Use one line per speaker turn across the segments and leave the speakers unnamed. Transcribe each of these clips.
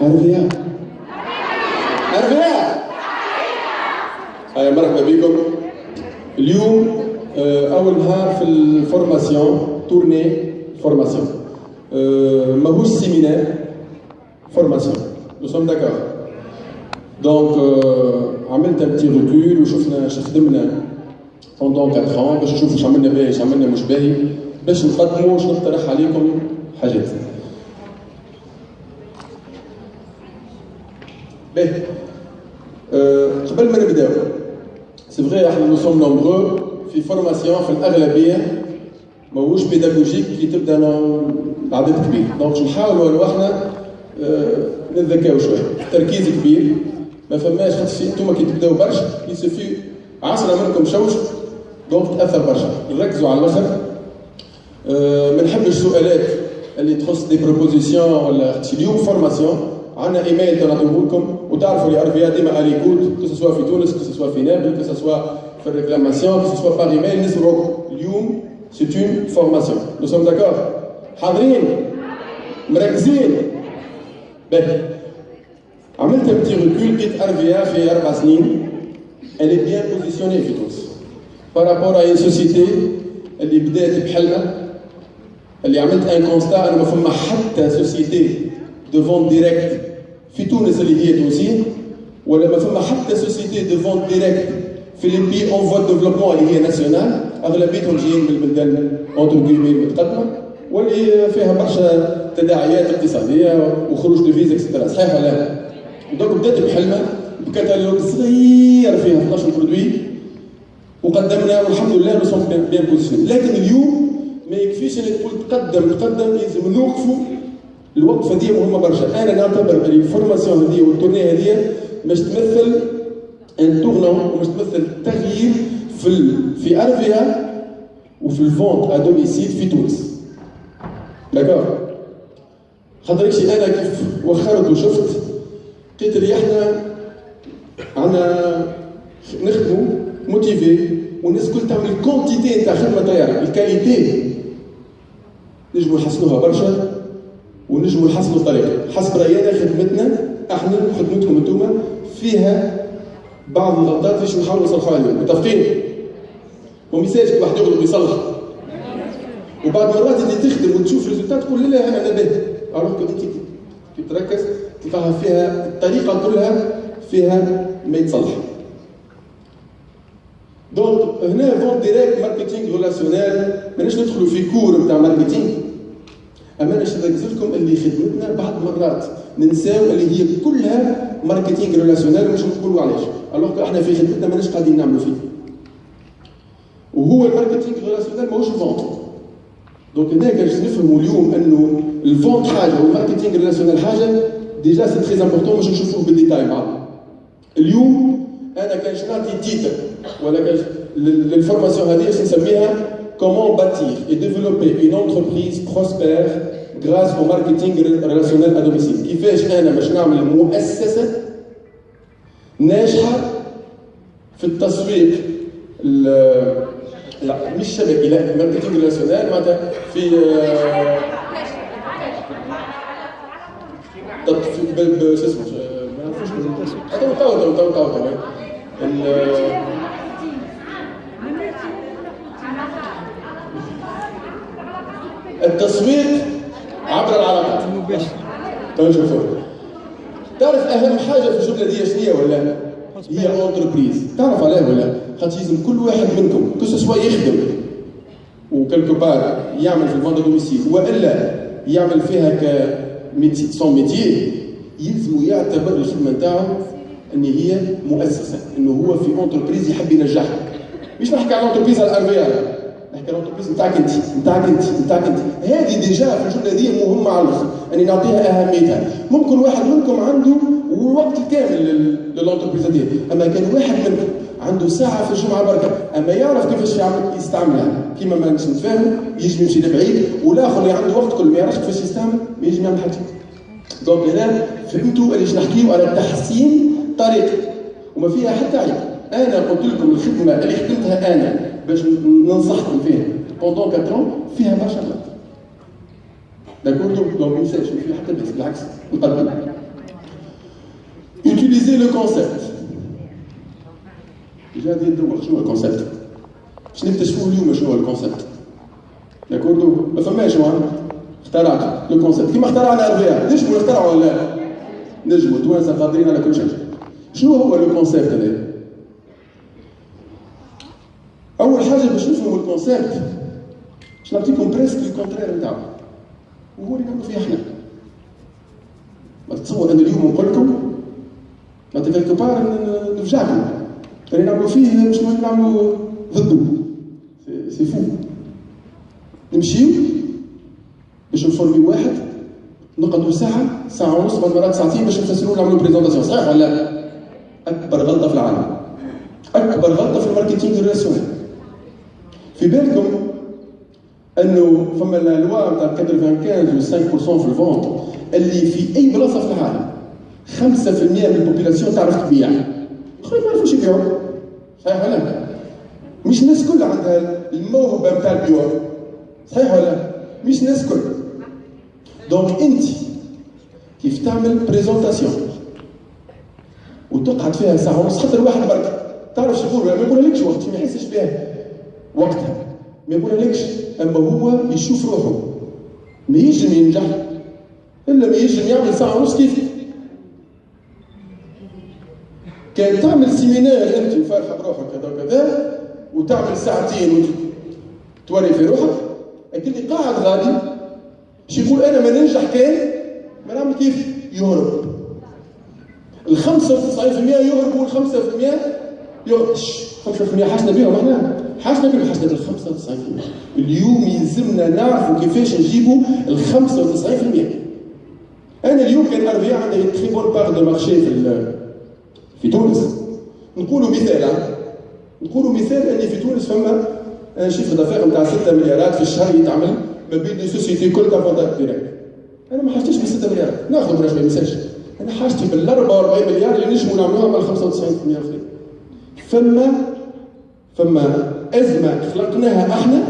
أرفيا أرفيا هيا مرحبا بكم. اليوم أول نهار في الفورماسيون تورني فورماسيون ماهوش سيمينار فورماسيون نو سوم داكور دونك عملت ان بتي ريكول وشفنا اش خدمنا بوندون 4 ans باش نشوفوا اش عملنا باهي اش عملنا مش باهي باش نقدموا واش نقترح عليكم حاجات. باهي قبل ما نبداو سي فغي احنا نو سوم نومبرو في فورماسيون في الاغلبيه ماهوش بيداغوجيك كي تبدا عدد كبير دونك نحاولوا انه احنا نتذكاو شويه تركيز كبير ما فماش خاطر انتوما كي تبداو برشا يسفي 10 منكم شوش دونك تاثر برشا نركزوا على الاخر. ما نحبش السؤالات اللي تخص دي بروبوزيسيون ولا اليوم فورماسيون عندنا ايميل تنعطوه لكم وتعرفوا اللي ارفيا ديما اليكوت كو سوا في تونس كو سوا في نابل كو سوا في الريكلاماسيون كو سوا باغ ايميل نسمعوكم اليوم سي اون فورماسيون نو سوم داكور حاضرين مركزين. باهي عملت un petit recul لقيت ارفيا في 4 سنين elle est bien positionnée في تونس par rapport à une société اللي بدات بحلمها اللي عملت ان كونستا انه ما فما حتى سوسيتي دو فونت ديريكت في تونس اللي هي تونسيه ولا ما فما حتى سوسيتي دو فونت ديريكت في لي بي اون فوا ديفلوبمون اللي هي ناسيونال اغلبيتهم جايين من البلدان اونتر كيمي متقدمه واللي فيها برشا تداعيات اقتصاديه وخروج دو فيزا اكسترا صحيح ولا لا؟ دونك بدات بحلمه بكتالوج صغير فيها 12 برودوي وقدمنا والحمد لله نو سون بيان بوزيسيون. لكن اليوم ما يكفيش انك تقول تقدم لازم نوقفوا الوقفه دي مهمه برشا. انا نعتبر بلي الفورماسيون هذه والتورني هذه باش تمثل ان تورنون وباش تمثل تغيير في ارفيا وفي الفونت ا دوميسيل في تونس. داكور خاطر انا كيف وخرت وشفت لقيت اللي احنا عندنا نخدموا موتيفي والناس كل تعمل الكونتيتي نتاع خدمه طياره الكاليتي نجموا نحسنوها برشا ونجموا نحسنوا الطريقه حسب راينا. خدمتنا احنا وخدمتكم انتوما فيها بعض الغلطات باش نحاولوا نصلحوها عليهم متفقين؟ وميساج كل واحد يغلط ويصلح وبعد مرات انت تخدم وتشوف ريزولتات تقول لا انا باهي الوغ كو انت كي تركز تلقاها فيها الطريقه كلها فيها ما يتصلح. دونك هنا فونت ديريكت ماركتينغ ريلاسيونيل ماناش ندخلوا في كور نتاع ماركتينغ اما انا نركز لكم اللي خدمتنا بعض مرات ننساو اللي هي كلها ماركتينغ ريلاسيونيل مش نقولوا علاش الوغ احنا في خدمتنا ماناش قاعدين نعملوا فيه وهو الماركتينغ ريلاسيونيل ماهوش فونت. دونك هنا باش نفهموا اليوم انه الفونت حاجه والماركتينغ ريلاسيونيل حاجه ديجا سي تري امبورطون باش نشوفوه بالديتاي بعض. اليوم انا كان نعطي تيتر ولا كان للفورماسيون هذه باش نسميها comment bâtir et développer une entreprise prospère grâce au marketing relationnel à domicile. كيفاش انا باش نعمل مؤسسه ناجحه في التسويق لا مش شبكي لا الماركتينغ ريلاسيونيل معناتها في شو اسمه ما نعرفوش تو التسويق عبر العلاقات المباشرة. تنشوفوا تعرف أهم حاجة في الجملة دي شنو ولا؟ هي أونتربريز. تعرف عليها ولا؟ خاطر لازم كل واحد منكم كو سوا يخدم وكلكو بار يعمل في الفوند دوميسيل والا يعمل فيها ك سون ميتيي يلزم يعتبر الخدمة نتاعو ان هي مؤسسة انه هو في أونتربريز يحب ينجحها. مش نحكي على أونتربريز على الأرفية نحكي على الأونتربريز نتاعك انت هذه ديجا في الجمله دي مهمه على الاخر اني نعطيها اهميتها. ممكن واحد منكم عنده الوقت الكامل للأونتربريز دي اما كان واحد منكم عنده ساعه في الجمعه بركه اما يعرف كيفاش يستعملها كيما ما نتفاهموا يجي يمشي لبعيد والاخر اللي عنده وقت كل ما يعرفش كيفاش يستعمل ما يجي يعمل حاجه. دونك هنا فهمتوا اللي نحكيو على تحسين طريقه وما فيها حتى عيب. انا قلت لكم الخدمه اللي خدمتها انا باش ننصحكم فيها بوندون 4 ans فيها برشا غلط. داكور دونك ما ننساش ما فيها حتى بس بالعكس نقدم utiliser le concept. Déjà dit ندور شنو هو الكونسيبت. باش نكتشفوا اليوم شنو هو الكونسيبت. داكوردو ما فماش اخترعت لو كونسيبت كيما اخترعنا الرياض. نجموا نخترعوا ولا لا؟ نجموا توانسه قادرين على كل شيء. شنو هو لو كونسيبت هذا؟ أول حاجة باش نفهموا الكونسيبت باش نعطيكم بريسك الكونترير نتاعو وهو اللي نعملوا فيه احنا. ما تتصور أنا اليوم نقول لكم معناتها كيلكو بار نفجعكم اللي نعملوا فيه باش نعملوا ضده. سي فو. نمشيو باش نفورميو واحد نقعدوا ساعة ونص بعض المرات ساعتين باش نفسروا نعملوا بريزونطاسيون. صحيح ولا لا؟ أكبر غلطة في العالم. أكبر غلطة في الماركتينغ الريلاسيونيل. في بالكم انه فما لا لوا نتاع 95 و 5% في الفونت اللي في اي بلاصه في العالم 5% من البوبيلاسيون تعرف تبيع. خويا ما يعرفوش يبيعوا. صحيح ولا لا؟ مش الناس الكل عندها الموهبه نتاع البيوع. صحيح ولا لا؟ مش الناس الكل. دونك انت كيف تعمل بريزونطاسيون وتقعد فيها ساعه ونص خاطر واحد برك تعرف شو يقول. ما يقولهالكش وقت ما يحسش بها وقتها ما يقولهالكش، اما هو يشوف روحه ما يجم ينجح الا ما يجم يعمل ساعه ونص كيف. كان تعمل سيمينار انت فارحه بروحك كذا وكذا وتعمل ساعتين وتوري في روحك، لكن اللي قاعد غادي باش يقول انا ما ننجح كان ما نعمل كيف يهرب. ال 95% يهربوا وال 5% يغش. 5% حاجنا بيهم احنا حاجنا بيهم حاجنا بال 95%. اليوم يلزمنا نعرفوا كيفاش نجيبوا ال 95%. انا اليوم كان اربيع عندي تري بون بار دو مارشي في تونس. نقولوا مثال اني في تونس فما شيفر دافير نتاع 6 مليارات في الشهر يتعمل ما بين دي سوسيتي كل كافونتات ديريكت. انا ما حاجتش ب 6 مليارات ناخذ برشا ما يمساش. انا حاجتي بال 44 مليار اللي نجموا نعملوها مع 95% اخرين. فما ازمه خلقناها احنا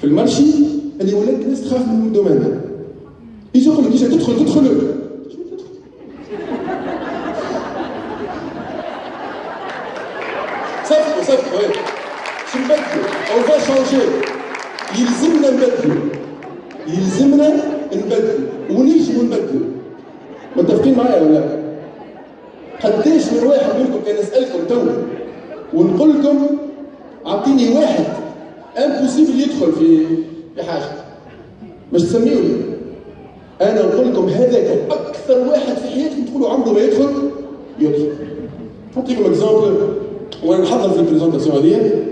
في المارشي اللي ولات الناس تخاف من الدومين هذا. يجي يقول لك ايش تدخل صفقوا شو نبدلوا او فا شونجي. يلزمنا نبدلوا ونجموا نبدلوا. متفقين معايا ولا لا؟ قداش من واحد منكم كان اسالكم تو ونقول لكم اعطيني واحد امبوسيبل يدخل في حاجه باش تسميوني. انا نقول لكم هذاك اكثر واحد في حياتكم تقولوا عمره ما يدخل. نعطيكم اكزومبل وانا نحضر في البريزونطاسيون هذه.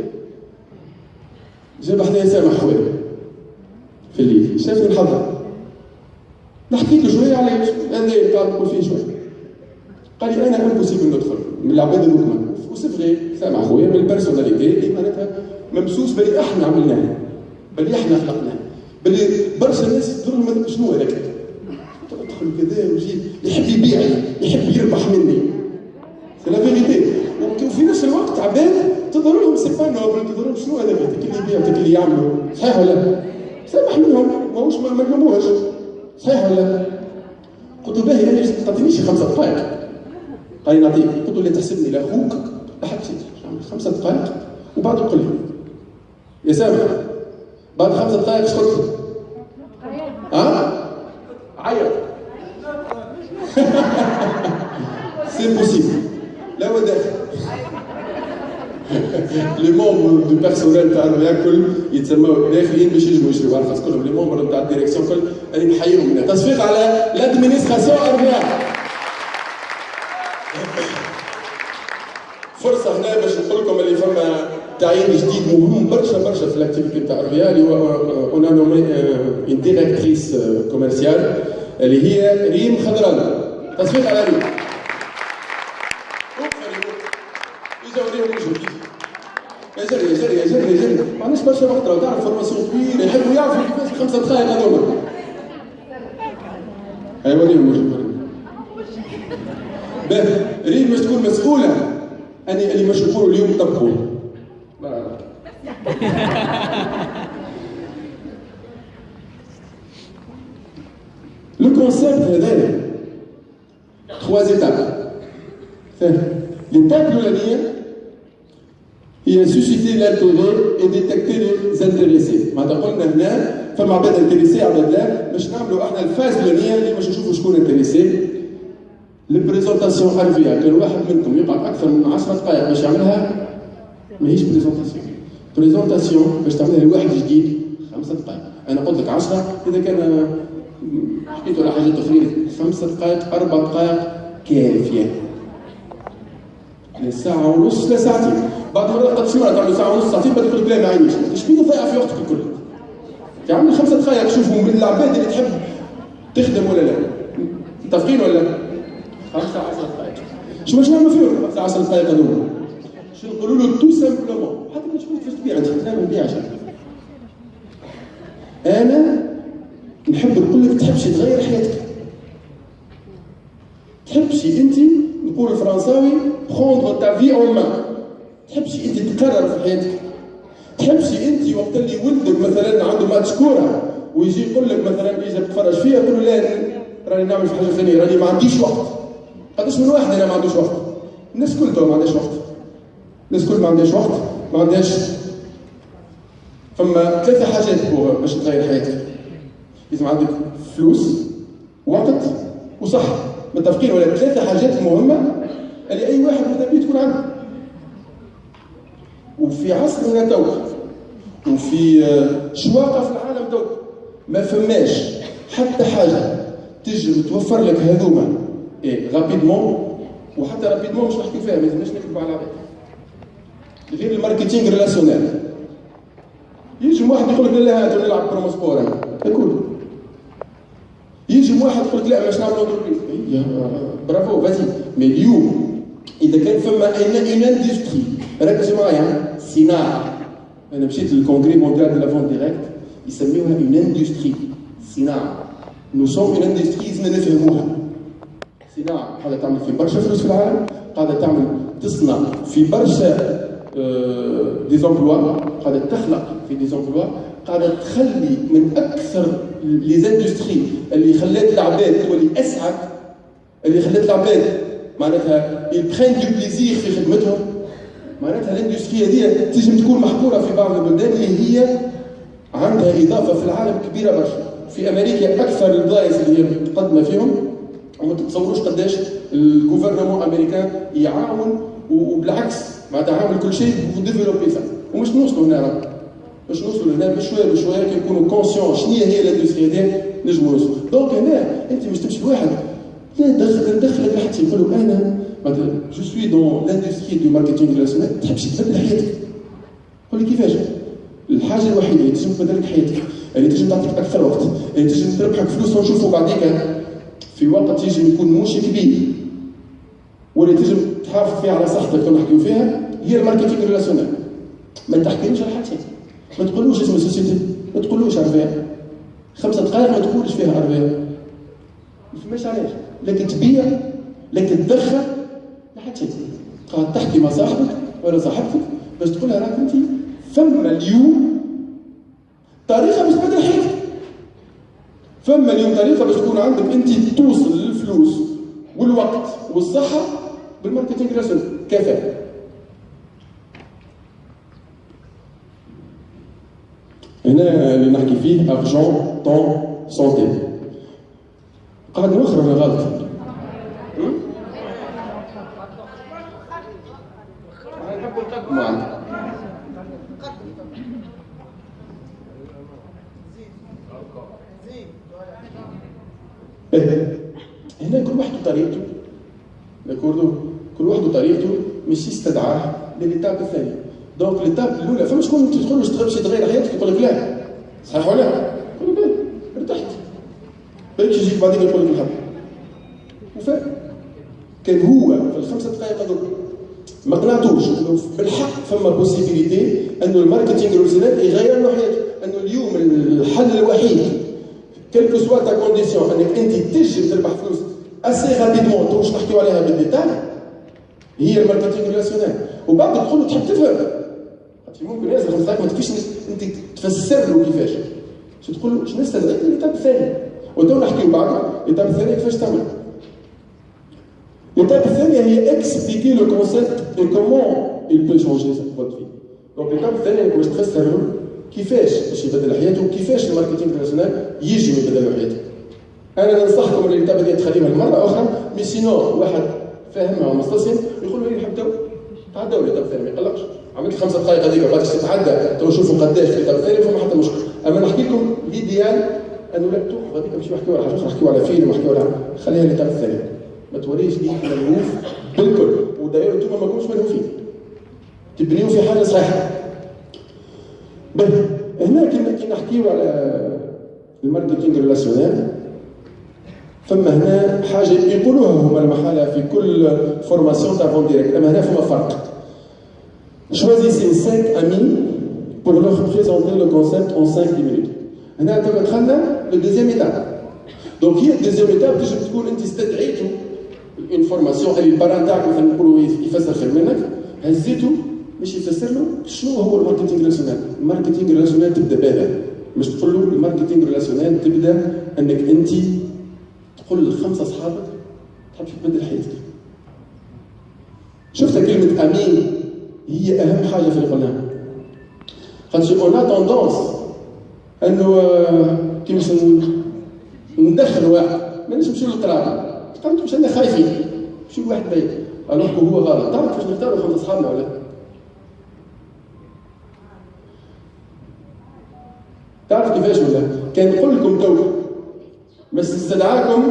جاب حدايا سامح خويا في الليل شافني نحضر نحكي له شويه على انا قاعد نقول فيه شويه. قال لي انا امبوسيبل ندخل من العباد الحكمه وسفري سامع خويا من البيرسوناليتي اللي معناتها ممسوس باللي احنا عملناه باللي احنا خلقناه باللي برشا الناس تقول شنو هذاك ادخل كذا ويجي يحب يبيعني يحب يربح مني. سي لا فيريتي. وفي نفس الوقت عباد تظهر لهم سي با نوبل تظهر لهم شنو هذاك اللي يبيع اللي يعملوا. صحيح ولا لا؟ سامح منهم ماهوش ما نلوموهش. صحيح ولا لا؟ قلت له باهي ما تعطينيش 5 دقائق. قال لي نعطيك. قلت له لا تحسبني لاخوك لا حد شيء 5 دقائق وبعد قل لي يا سامح بعد 5 دقائق ايش قلت؟ عيط. سي بوسيبل. لا هو داخل. لي مومبر دو بيرسونيل تاع الكل يتسموا داخلين باش يجوا يشريوا خاص كلهم لي مومبر تاع الديريكسيون كل اللي نحييهم منها. تصفيق على لادمينستراسيون اربيع. فرصه هنا باش نقول لكم اللي فما تعيين جديد مهم برشا في الاكتيفيتي تاع الريال اللي هو اون نومي اون ديريكتريس كوميرسيال اللي هي ريم خضران. تصفيق على ريم. يا جري ما عندناش برشا وقت. لو تعرف فورماسيون كبيره يحبوا يعرفوا كيفاش 5 دقائق هذوما. وريهم وجهك. باهي ريم باش تكون مسؤوله اللي مش نقولوا اليوم طبقوا. لو كونسيبت هذايا 3 3 étapes. L'étape الاولانيه هي susciter l'intérêt et détecter les intéressés. معناتها قلنا هنا فما عباد انتريسي عباد لا، باش نعملوا احنا الفاز الاولانيه اللي باش نشوفوا شكون انتريسي. البريزونتاسيون ارفيا كان واحد منكم يقعد اكثر من 10 دقائق باش يعملها ماهيش بريزونتاسيون. بريزونتاسيون باش تعملها لواحد جديد 5 دقائق. انا قلت لك 10 اذا كان حكيت على حاجات اخرين 5 دقائق 4 دقائق كافيه. ساعة ونص لا ساعتين. بعض المرات قد تسمع تعمل ساعة ونص ساعتين بعد تقول لك لا ما عنديش. ايش بيك تضيع في وقتك الكل؟ يا عمي 5 دقائق شوفوا من العباد اللي تحب تخدم ولا لا. متفقين ولا لا؟ 5 10 دقائق. شو باش نعمل فيهم 5 10 دقائق هذوما؟ شو نقولوا له تو سامبلومون حتى ما تشوفوا كيفاش تبيع انت لا ما نبيعش. انا نحب نقول لك تحبش تغير حياتك. تحبش انت نقول الفرنساوي prendre ta vie en main. تحبش انت تقرر في حياتك. تحبش انت وقت اللي ولدك مثلا عنده ماتش كوره ويجي يقول لك مثلا يجي تتفرج فيها تقول له لا راني نعمل في حاجه ثانيه راني ما عنديش وقت. قداش من واحد انا ما عندوش وقت؟ الناس كلها ما عندهاش وقت. الناس كل ما عندهاش وقت ما عندهاش. فما 3 حاجات باش تغير حياتك. لازم عندك فلوس وقت وصحه. متفقين ولا 3 حاجات مهمه اللي اي واحد ماذا بيه تكون عنده. وفي عصرنا تو وفي شواقه في العالم تو ما فماش حتى حاجه تجي توفر لك هذوما رابيدمون. وحتى رابيدمون مش نحكي فيها ما لازمناش نكذبوا على العباد. غير الماركتينغ ريلاسيونيل. يجي واحد يقول لك لا هات نلعب برومو سبور انا اكل. يجي واحد يقول لك لا باش نعملوا انتربريز. برافو فازي. مي اليوم اذا كان فما اون اندستري ركزوا معايا صناعه. انا مشيت للكونغري مونديال دو لا فونت ديريكت يسميوها اون اندستري صناعه. نو سون اون اندستري لازمنا نفهموها. صناعه قاعده تعمل في برشا فلوس في العالم، قاعده تعمل تصنع في برشا دي زومبلوا، قاعده تخلق في دي زومبلوا، قاعده تخلي من اكثر لي زاندستري اللي خلات العباد تولي اسعد، اللي خلات العباد معناتها يبخين دو بليزير في خدمتهم. معناتها الاندستري هذه تنجم تكون محقوره في بعض البلدان اللي هي عندها اضافه في العالم كبيره برشا. في امريكا اكثر البلايص اللي هي متقدمه فيهم وما تتصوروش قداش الجوفرنمون امريكان يعاون وبالعكس معناتها عامل كل شيء وديفلوبي سا. ومش نوصلوا هنا باش نوصلوا هنا بشويه بشويه كي نكونوا كونسيون شنو هي الاندستري هذه نجموا نوصلوا. دونك هنا انت مش تمشي بواحد لا ندخلك واحد يقول لك انا جو سوي دون لاندستري دو ماركتينغ ريلاسيونيل. تحبش تبدل حياتك. قول لي كيفاش؟ الحاجه الوحيده اللي تنجم تبدل لك حياتك اللي تنجم تعطيك اكثر وقت اللي تنجم تربحك فلوس ونشوفوا بعديك في وقت يجي يكون موش كبير واللي تنجم تحافظ فيها على صحتك نحكيو فيها هي الماركتينغ ريلاسيونيل. ما تحكيلوش على حاجه، ما تقولوش اسم السوسيتي، ما تقولوش ارفيا 5 دقائق ما تقولش فيها ارفيا ما فماش علاش. لكن تبيع لكن تدخل ما حد شيء. قاعد تحكي مع صاحبك ولا صاحبتك باش تقول لها راك انت فما اليوم طريقه باش تبدل حياتك. فما اليوم طريقه باش تكون عندك انت توصل للفلوس والوقت والصحه بالماركتينغ ريلاسيونيل كفاءه. هنا اللي نحكي فيه ارجون طون سونتي. قاعد نوخر ولا غلط؟ نحب نقدم معنا. هنا كل واحد وطريقته. كل واحد وطريقته مش يستدعاه للإتاب الثاني. دونك الإتاب الأولى فما شكون تدخل باش تغير حياتك يقول لك لا صحيح ولا لا؟ يقول لك لا ارتحت. بالك يجيك بعدين يقول لك الحق. وفاهم كان هو في ال5 دقائق هذوك ما قنعتوش انه بالحق فما بوسيبيليتي انه الماركتينغ ريلاسيونيل يغير له حياته. انه اليوم الحل الوحيد كيلكو سوا تا كونديسيون انك انت تنجم تربح فلوس اسي رابيدمون توش نحكيو عليها بالديتاي هي الماركتينغ ريلاسيونيل. وبعد تقول له تحب تفهم ممكن ياسر 5 دقائق ما تكفيش انت تفسر له كيفاش. شو تقول له شنو استدعيت للإتاب الثاني وتو نحكيو بعد الإتاب الثاني كيفاش تعمل. L'étape الثانية هي expliquer le concept et comment il peut changer votre vie. Donc l'étape الثانية انكم باش تفسروا كيفاش باش يبدل حياته وكيفاش الماركتينغ انترناسيونال يجي يبدل حياته. انا ننصحكم اللي الكتاب هذه تخليها مرة أخرى، مي سينو واحد فاهمها ومستسلم يقول لي نحب تو تعداو الكتاب الثاني ما يقلقش. عملت 5 دقائق هذيك بعد تتعدى تو شوفوا قداش في الكتاب الثاني فما حتى مشكل. اما نحكي لكم ليديال انه لا توقف هذيك مش نحكيو على حاجه، نحكيو على فيلم نحكيو على خليها الكتاب الثاني. ما توريش ليك ملهوف بالكل، ودايما انتم ما كنتوش ملهوفين. تبنيو في حاجه صحيحه. هنا كي نحكيو على الماركتينغ ريلاسيونيل فما هنا حاجه يقولوها هما المحاله في كل فورماسيون تاع فون ديريكت، اما هنا فما فرق. Choisissez 5 amis pour leur présenter le concept en 5 minutes. هنا توا دخلنا للدوزيام ايتاب. دونك هي الدوزيام ايتاب تجي تكون انت استدعيتو الانفورماسيون اللي البارا تاعك مثلا نقولوا يفسر خير منك، هزيتو باش يفسر له شنو هو الماركتينغ ريلاسيونيل. الماركتينغ ريلاسيونيل تبدا بهذا، مش تقول له الماركتينغ ريلاسيونيل تبدا انك انت تقول ل5 اصحابك تحب تبدل حياتك. شفت كلمه امين هي اهم حاجه في اللي قلناها. خاطر اون توندونس انه كي باش ندخل واحد مانيش نمشيو للقرابه، قلت مش انا خايفين نمشيو لواحد بعيد، الوغ هو غلط. تعرف كيفاش نختاروا 5 اصحابنا ولا؟ تعرف كيفاش ولا؟ كان نقول لكم تو بس نستدعاكم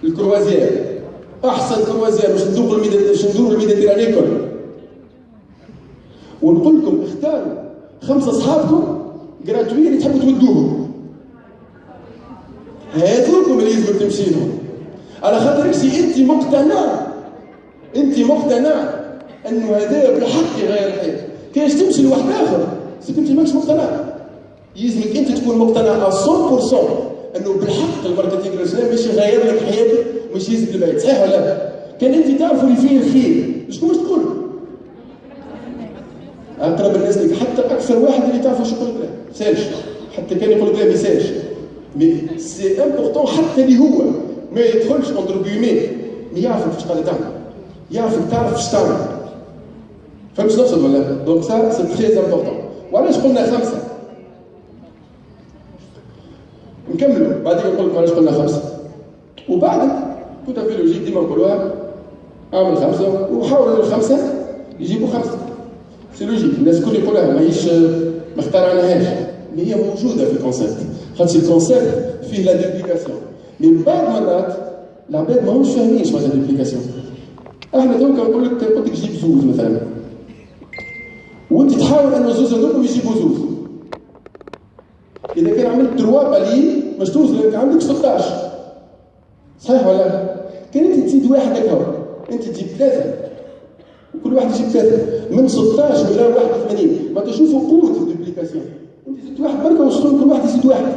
الكروازير، احسن كروازير باش ندوروا الميديتيراني كله، ونقول لكم اختاروا 5 اصحابكم جراتوي اللي تحبوا تودوهم، هذوكم اللي لازم تمشي لهم، على خاطر انت مقتنع انه هذا بالحق يغير الحياه. كاش تمشي لواحد اخر سيك انت ماكش مقتنع، يلزمك انت تكون مقتنع 100% انه بالحق الماركتينغ ريلاسيونيل باش يغير لك حياتك مش يهزك لبعيد، صحيح ولا لا؟ كان انت تعرفوا اللي فيه الخير شكون باش تقول؟ اقرب الناس لك، حتى اكثر واحد اللي تعرفه شو يقول لك لا سالش، حتى كان يقول لك لا ما يسالش، مي سي امبورطون حتى اللي هو ما يدخلش اونتر بيومي مي يعرفك فاش قاعد تعمل، يعرفك تعرف فاش تعمل. فهمت نقصد ولا؟ دونك سا سي تري امبورطون. وعلاش قلنا 5؟ نكملوا بعدين نقول لكم علاش قلنا 5 وبعد تو في لوجيك ديما نقولوها اعمل 5 وحاول ال5 يجيبوا 5. سي لوجيك الناس الكل يقولها ماهيش ما اخترعناهاش، اللي هي موجوده في الكونسيبت، خاطر الكونسيبت فيه لا دوبليكاسيون. من بعض مرات العباد ماهمش فاهمين شنو هي لا دوبليكاسيون. احنا تو كنقول لك قلت لك جيب زوز مثلا وانت تحاول ان الزوز هذوكم يجيبوا زوز. اذا كان عملت 3 بالين باش توصل لك عندك 16، صحيح ولا؟ كان انت تزيد واحد هكا انت تجيب 3 وكل واحد يجيب 3 من 16 الى 81 ما تشوفوا قوه الدوبليكاسيون. انت زدت واحد بركه وصلوا كل واحد يزيد واحد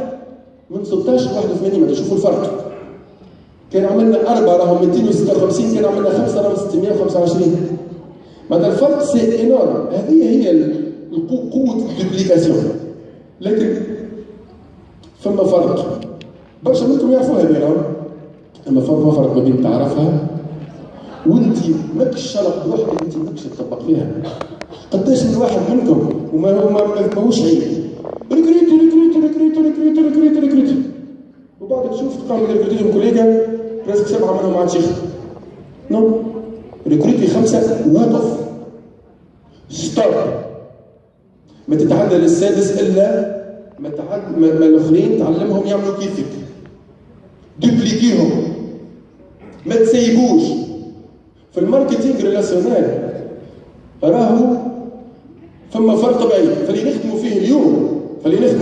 من 16 ل 81 ما تشوفوا الفرق. كان عملنا 4 راهم 256، كان عملنا 5 راهم 625. معناتها الفرق سي انورم. هذه هي قوه الدوبليكاسيون. لكن فما فرق برشا منكم يعرفوها هذه، اما فما فرق ما بين تعرفها وانت ماكش شرط بوحدك انت ماكش تطبق فيها. قداش من واحد منكم وما هو ماهوش عيب ريكريت وبعد تشوف تقام ريكريتهم كوليجا راسك 7 منهم عاد شيخ نو ريكريتي 5 وقف ستوب. ما تتعدى للسادس الا ما الاخرين تعلمهم يعملوا كيفك، دوبليكيهم، ما تسيبوش. في الماركتينغ ريلاسيونيل راهو فما فرق بعيد، فاللي نخدموا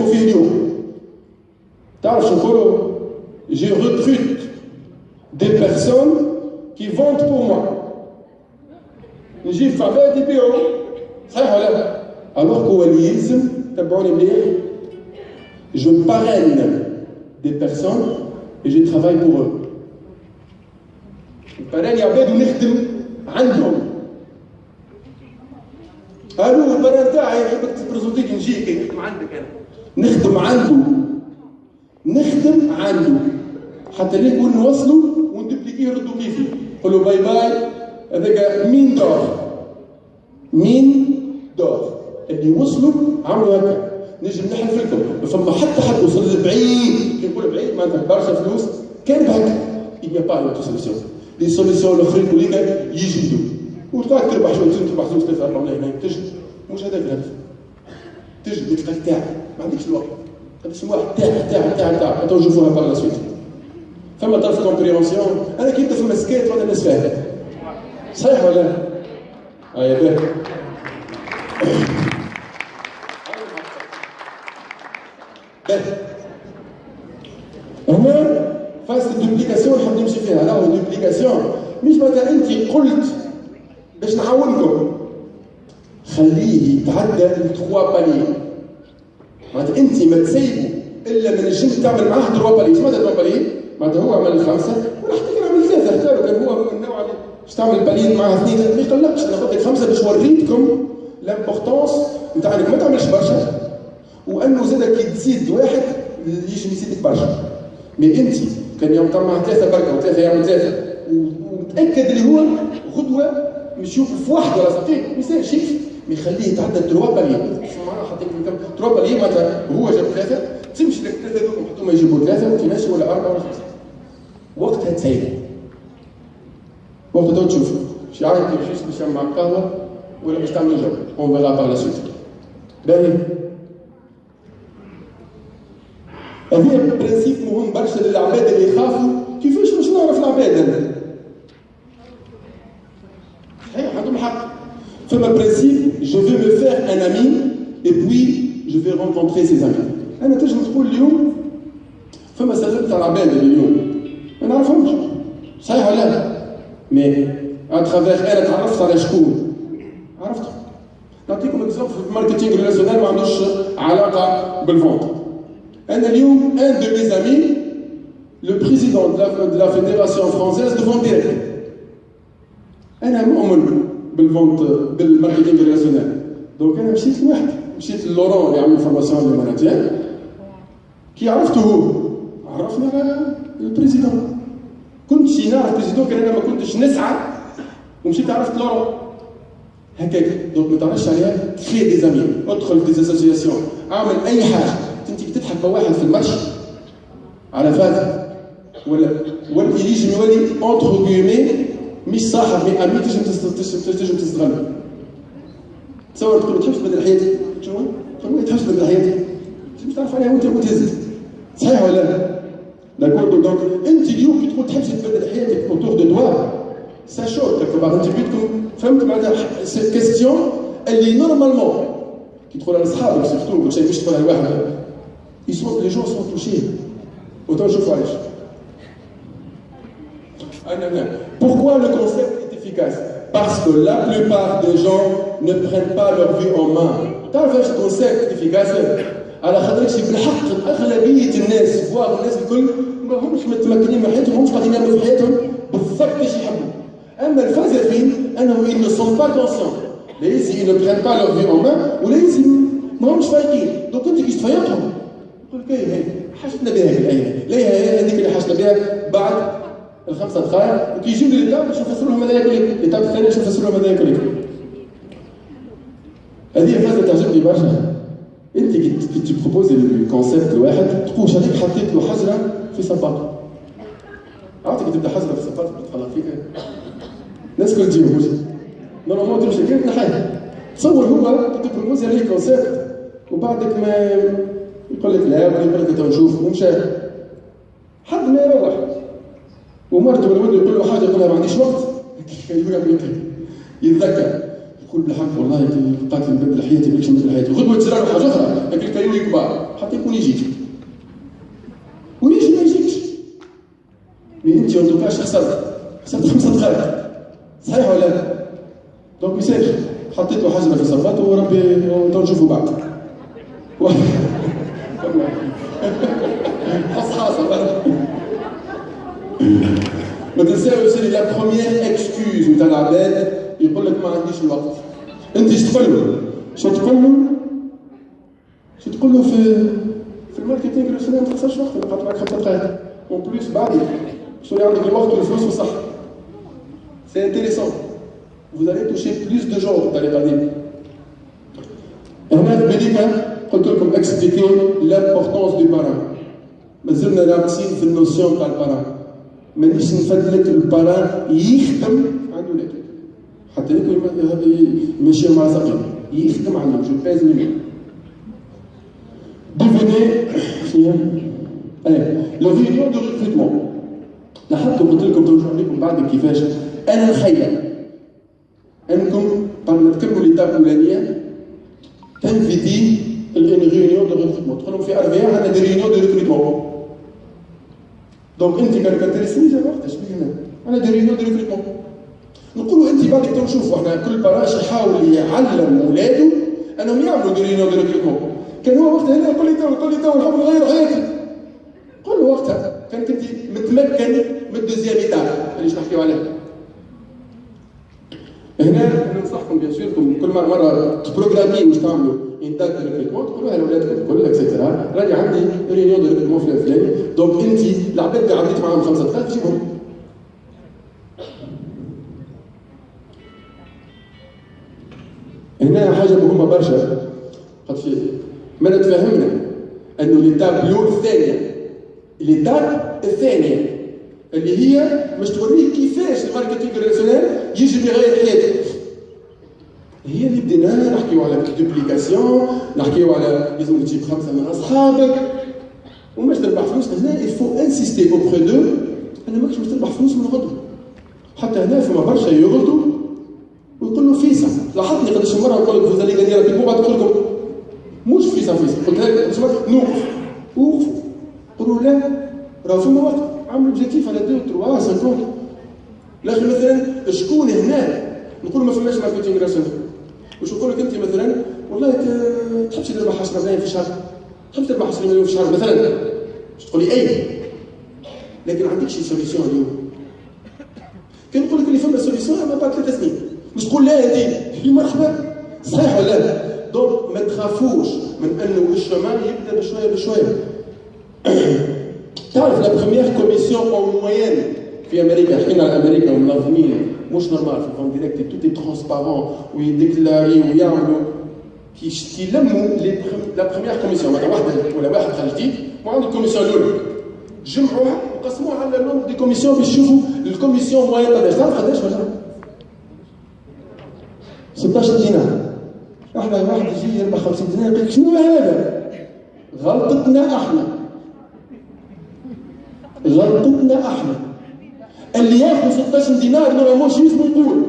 فيه اليوم تعرف شو نقولوا؟ جي ريكروت دي بيرسون كي فونت بور موا، نجيب في عباد يبيعوا، صحيح ولا لا؟ الوغ هو اللي يلزم تبعوني مليح. Je parraine des personnes et je travaille pour eux. الباران عباد ونخدم عندهم. قالوا الباران تاعي نحبك تبريزونتيك نجيك نخدم عندك انا. نخدم عنده حتى ليه نقول نوصلوا وندبليكيه ردوا كيفي. قول له باي باي. هذاك مين دور اللي وصلوا عملوا هكا. نجم نحلف لكم فما حد وصل بعيد. كي نقول بعيد معناتها برشا فلوس كان بهكا. il n'y a pas d'autre solution. les solutions الاخرين كلها يجبدوا وتقعد تربح شويه تربح زوج ثلاثه اربعه ملايين تجد. مش هذاك الهدف. تجد يتلقى تاعك ما عندكش الوقت. هذا اسمه واحد تاع توجفوها بار لا سويت. فما طرف كومبريونسيون. انا كي نبدا فما سكيت ولا الناس فاهمه صحيح ولا لا؟ يا باهي. هنا فاس دوبليكاسيون نحب نمشي فيها. راهو دوبليكاسيون مش معناتها انت قلت باش نعاونكم خليه يتعدى ل 3 بالي. معناتها انت ما تسيبه الا ما نجمش تعمل معاه 3 بالي. ايش معناتها 3 بالي؟ معناتها هو عمل 5 وراح تكون عمل 3. اختاروا كان هو من النوع اللي باش تعمل بالين معاه 2 ما يقلقش. ناخذ لك 5 باش وريتكم لامبورتونس نتاع انك ما تعملش برشا وانه زادك كي تزيد واحد يجي يزيدك برشا. مي انت كان يوم تعمل 3 بركه و3 يعمل 3 ومتاكد اللي هو غدوه مش يشوف في واحد ولا صحيح ما يصيرش هيك. يخليه يتعدى 3 باليين. شو معناها حطيت لكم 3 باليين معناتها هو جاب 3 تمشي لك 3 هذوك حطوهم يجيبوا 3 وانت ماشي ولا 4 ولا 5. وقتها تسيبه. وقتها تشوف شي عارف كيفاش باش يعمل مع القهوه ولا باش تعمل جو. اون فيغا بار لا سويت. باهي. هذه برانسيب مهم برشا للعباد اللي يخافوا. كيفاش باش نعرف العباد انا؟ صحيح عندهم حق. فما برانسيب جو في مو فير ان امي اي بوي جو في رونكونتري سيز امي. انا تنجم تقول اليوم فما سلمت على العباد اليوم ما نعرفهمش صحيح ولا لا؟ مي اترافيغ انا تعرفت على شكون؟ عرفتهم. نعطيكم اكزومبل في الماركتينغ ريلاسيونيل ما عندوش علاقه بالفونت. أنا اليوم un de mes amis, le président de la fédération française de vente directe. أنا مؤمن بالماركتينغ ريلاسيونيل. دونك أنا مشيت لواحد، مشيت للورون اللي عمل فورماسيون للماناجير. كي عرفته هو عرفني على البريزيدون. كنت شي نعرف البريزيدون كان أنا ما كنتش نسعى ومشيت عرفت لورون. هكاك دونك ما تعرفش عليها كري دي زامي، ادخل في دي اسوسياسيون، اعمل أي حاجة. انت تضحك بواحد في المرش على فاز ولا يجي يولي اونتر كيومي مش صاحب مي امي تنجم تستغل. تصور تقول تحبش تبدل حياتي شنو؟ تقول تحبش تبدل حياتي مش تعرف عليها وانت وتهز صحيح ولا لا؟ داكور. دونك انت اليوم كي تقول تحبش تبدل حياتك اوتور دو توا سا شور كيكو بعض انت بيتكم فهمت معناتها سي كيستيون اللي نورمالمون كي تدخل على اصحابك سيرتو كل شيء مش تدخل على واحد. Les gens sont touchés. Autant je vois. Pourquoi le concept est efficace? Parce que la plupart des gens ne prennent pas leur vie en main. تعرف ايش الكونسيبت efficace؟ على خاطرش بالحق اغلبيه الناس فواغ الناس الكل ما همش متمكنين من حياتهم، همش قاعدين يعملوا في حياتهم بالضبط ايش يحبوا. اما الفاسدين انهم ils ne sont pas conscients. لازم ils ne prennent pas leur vie en main ولازم ما همش فايقين. دونك انت كي تفيقهم تقول كاين حاجتنا بها في الايام، لا هي هذيك اللي حاجتنا بها بعد ال5 دقائق وكي يجيو لي ليتاب باش نفسروا لهم هذا ياكل ليتاب الثانيه باش نفسروا لهم هذا ياكل. هذه الفازه تعجبني برشا. انت كي تبروبوزي الكونسيبت لواحد تقول هذيك حطيت له حجره في سباطه. عرفتي كي تبدا حجره في سباطه تتخلق فيك الناس الكل تجيو وجهك نورمالمون تمشي كيف نحاها. تصور هو كي تبروبوزي عليه كونسيبت وبعدك ما يقول لك لا ولا يقول لك تو نشوف ومشى حد ما يروح ومرته ولا ولده يقول له حاجه يقول لها ما عنديش وقت. يتذكر يقول بالحق والله قاتل نبدل حياتي ماكش نبدل حياتي غدوه تجرى له حاجه اخرى هذاك الكيلو كبار حتى يكون يجيك ويجي ما يجيكش. مي انت ما توقعش خسرت 5 دقائق صحيح ولا لا؟ دونك ميساج حطيت له حجره في صفاته وربي تو نشوفوا بعد. ما تنساوش لا بروميير اكسكوز نتاع العباد يقول لك ما عنديش الوقت. انت ايش تقول له؟ شو تقول له في الماركتينغ ريلاسيونيل ما تخسرش وقت، قعدت معك 5 دقائق اون بليس بعدين شو اللي عندك الوقت والفلوس والصحه. C'est intéressant. Vous allez toucher plus de gens dans les années. Et on a comme expliquer l'importance du parrain. Mais on a aussi une notion de parrain. Mais nous avons fait que le parrain يخدم عنده l'équipe. حتى يكون ماشي مع ساقين يخدم عنده جو باز منه. Devenez la réunion de recrutement. لحد قلت لكم ترجعوا لكم بعد كيفاش انا نخيل انكم بعد ما تكملوا ليتاب الاولانيه تنفيتي الريونيون دو ريكروتمون تدخلوا في اربيع عندنا دي ريونيون دو ريكروتمون دونك انت كان كترسمي زعما وقتاش بينا انا دي ريونيون دو ريكروتمون نقولوا انت بعد تو نشوفوا احنا كل باراش يحاول يعلم ولاده انهم يعملوا دي ريونيون دو ريكروتمون كان هو وقتها هنا يقول لي تو نحب نغير حياتي قول له وقتها كان كنت متمكن من الدوزيام ايتاب اللي نحكيو عليها هنا ننصحكم بيان سور كل مره تبروغرامي واش تعملوا انتاج دو ريكروتمون تقولوها لاولادكم الكل اكسيتيرا راني عندي ريونيون دو ريكروتمون في الفلاني دونك انت العباد اللي عديت معاهم 5 دقائق جيبهم هنا حاجه مهمه برشا خاطر ما تفهمنا انه ليتاب الثانيه اللي هي باش توريك كيفاش الماركتينغ ريلاسيونيل يجب يغير حياتك. هي اللي بديناها نحكيو على دوبليكاسيون، نحكيو على لازم تجيب 5 من اصحابك وماش تربح فلوس. هنا الفو انسيستي اوبخي دو انا ماكش باش تربح فلوس من غدوه. حتى هنا فما برشا يغلطوا ويقولوا فيسا. لاحظتني قداش مره نقول لك فوزالي غادي رابيدمون بعد نقول لكم موش فيسا قلتها لك نوقف وقفوا قولوا لا راه فما وقت عملوا اوبجيكتيف على 2 3 5 الاخر مثلا شكون هنا نقول ما فماش ماركتينغ راسيونيل واش نقول لك انت مثلا والله تحبش تربح 10 ملايين في الشهر تحب تربح 10 مليون في الشهر مثلا باش تقول لي اي لكن عندك شي سوليسيون اليوم كان نقول لك اللي فما سوليسيون ما بعد 3 سنين مش تقول لا هذه مرحبا صحيح ولا لا دونك ما تخافوش من انه الشمال يبدا بشويه بشويه تعرف لا بروميير كوميسيون او موين في امريكا حكينا على امريكا ومنظمين مش نورمال في الفون ديريكت تو دي ترونسبارون ويديكلاري ويعملوا كيلموا لا بروميير كوميسيون مثلا واحد ولا واحد خرج جديد وعنده الكوميسيون الاولى جمعوها وقسموها على النوم دي كوميسيون باش يشوفوا الكوميسيون موين قداش تعرف قداش ولا 16 دينار احنا واحد يجي يربح 50 دينار يقول لك شنو هذا؟ غلطتنا احنا اللي ياخذ 16 دينار نورمالمون شو اسمه يقول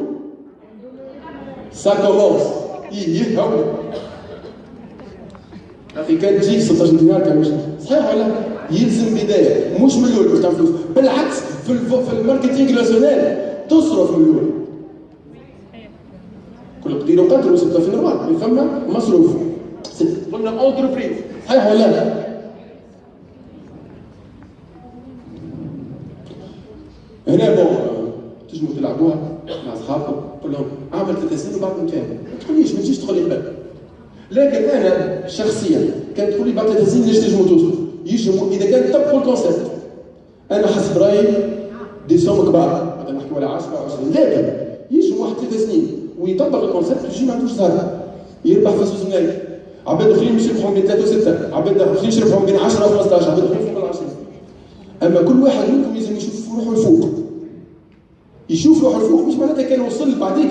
سا كومونس يهوى اخي كان تجيك 16 دينار كان مش صحيح ولا يلزم بدايه مش من الاول باش تعمل فلوس بالعكس في الماركتينغ راسيونيل تصرف من الاول كل قدير وقدر وسته في النورمال من ثم مصروف قلنا اونتربريز صحيح ولا لا؟ هنا بون تجموا تلعبوها مع اصحابكم قول لهم اعمل 3 سنين وبعد نكمل ما تقوليش ما تجيش تدخل لي قبل لكن انا شخصيا كان تقول لي بعد 3 سنين ليش تجموا توصلوا يجموا اذا كان تطبقوا الكونسيبت انا حسب رايي دي سوم كبار هذا نحكي ولا 10 20 لكن يجموا واحد 3 سنين ويطبق الكونسيبت يجي ما عندوش زهر يربح في 5 ملايين عباد اخرين مش يربحوا بين 3 و6 عباد اخرين يربحوا بين 10 و 15 عباد اخرين فوق ال 10 اما كل واحد منكم لازم يشوف روحه الفوق يشوف روحه الفوق مش معناتها كان وصل بعديك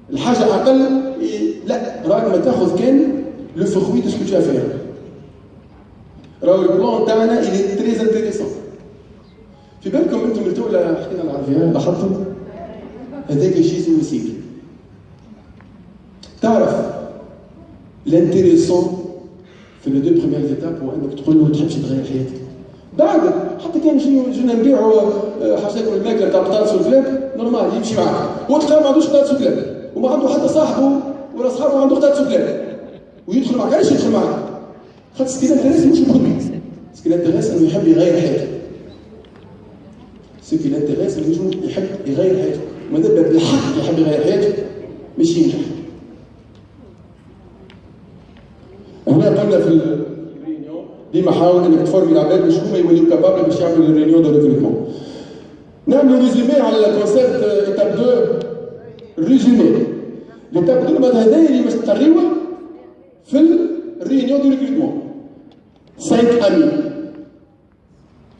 الحاجه اقل لا راك ما تاخذ كان لو فروي دو سكو تو افير راهو البلان تاعنا الي تري انتريسون في بالكم انتم التولا حكينا العربيه لاحظتم هذاك شيء اسمه سيكل تعرف الانتريسون في لو دو بروميير ايتاب هو انك تقول له ما تحبش تغير حياتك بعد حتى كان جينا نبيعوا حاشاكم الماكله تاع بطاطس والكلاب نورمال يمشي معاك وقتها ما عندوش بطاطس وكلاب وما عنده حتى صاحبه ولا صحابه عنده بطاطس وكلاب ويدخل معك علاش يدخل معك؟ خاطر سكي لانتيريس مش البرودوي سكي لانتيريس انه يحب يغير حياته سكي لانتيريس انه يحب يغير حياته مادام بالحق يحب يغير حياته مش ينجح هنا قلنا في ديما حاول انك تفورمي العباد باش هما يوليو كابابل باش يعملوا الريونيون دو ريكروتمون نعملوا ريزومي على الكونسيبت ايتاب 2 ريزومي. ليتاب 2 بعد هذايا اللي باش تقريوه في الريونيون دو ريكروتمون 5 امي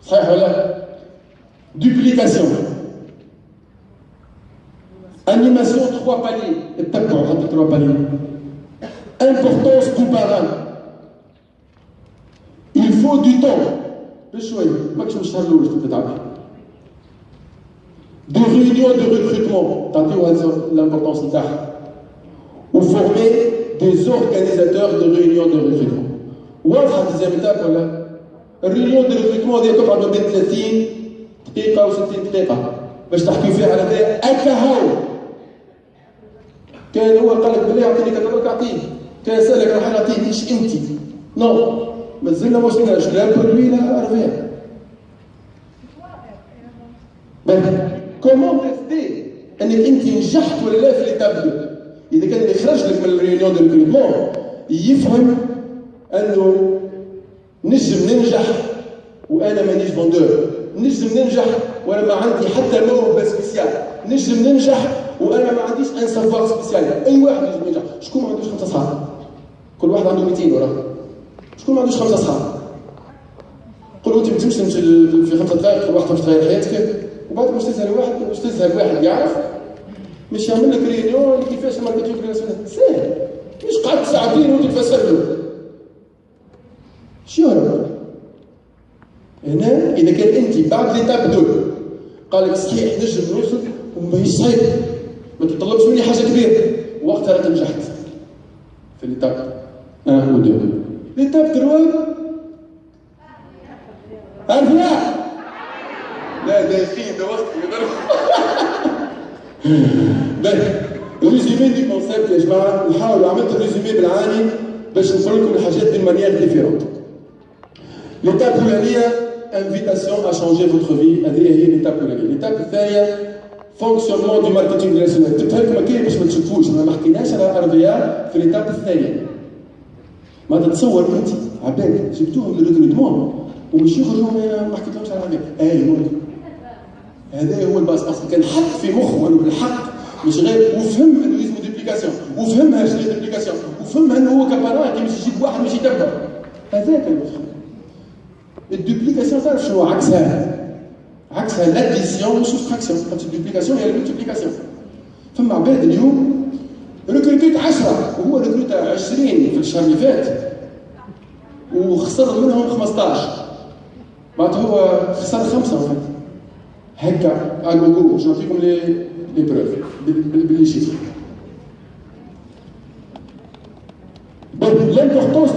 صحيح ولا؟ دوبليكاسيون animation 3 paliers اتبعوا حتى 3 paliers importance comparable il faut du temps بشويه ماكش الشهر الاول باش تتعب دي réunions de recrutement تعطيوها l'importance نتاعها وفورمي des organisateurs de réunions de recrutement واضحه الديزيام ايتاب ولا؟ الريونيون دو ريكروتمون هذه تقعد ما بين 30 دقيقه و60 دقيقه باش تحكيو فيها على هذايا هكا هاو. كان هو قال لك بالله اعطيني كذا اعطيه، كان سالك راح نعطيه ايش انت؟ نو مازلنا ما وصلناش لا برودوي لا ارفيا. كومون تيستي انك انت نجحت ولا لا في ليتاب؟ اذا كان اللي خرج لك من الريونيون دو ريكروتمون يفهم انه نجم ننجح وانا مانيش فوندور، نجم ننجح وانا ما عندي حتى موهبه سبيسيال، نجم ننجح وانا ما عنديش ان سافوار سبيسيال. اي واحد ينجم ينجح. شكون ما عندوش 5 اصحاب؟ كل واحد عنده 200 وراه. شكون ما عندوش 5 اصحاب؟ قولوا انت ما تمشي في 5 دقائق كل واحد باش تغير حياتك وبعد باش تسال واحد باش تسال واحد يعرف مش يعمل لك ريونيون كيفاش الماركتينغ ريلاسيونيل ساهل. مش قعدت ساعتين وانت تفسر له. شو هذا؟ هنا اذا كان انت بعد ليتاب 2 قال لك صحيح نجم نوصل وماهيش صعيب ما تطلبش مني حاجه كبيره وقتها راك نجحت في ليتاب 1 و 2. ليتاب 3 عرفنا؟ لا داخلين ده وقت باهي الريزومي دي كونسيبت يا جماعه نحاول عملت الريزومي بالعاني باش نقول لكم الحاجات دي مانيير ديفيرونت. ليتاب الاولانيه invitation à changer votre vie هذه هي ليتاب الاولانيه. ليتاب الثانيه فونكسيونمون دو ماركتينغ ريلاسيونيل جبتها لكم هكايا باش ما تشوفوش ما حكيناش على ارفيا في ليتاب الثانيه. ما تتصور انت عباد جبتوهم للريكروتمون ومش يخرجوا ما حكيتلهمش على هذاك ممكن هذا هو الباس اصلا كان حق في مخه انه بالحق مش غير وفهم انه اسمه ديبليكاسيون وفهمها شنو ديبليكاسيون وفهمها انه هو كبارات مش يجيب واحد مش يدبر هذاك المخ. الدوبليكاسيون تعرف شنو عكسها؟ عكسها لاديسيون وسوستراكسيون. الدوبليكاسيون هي الملتيبليكاسيون. فما عباد اليوم ريكروتيت 10 وهو ريكروت 20 في الشهر اللي فات وخسر منهم 15 معناتها هو خسر 5 هكا اغوغو باش نعطيكم لي بروف باللي شيفر. لامبورطونس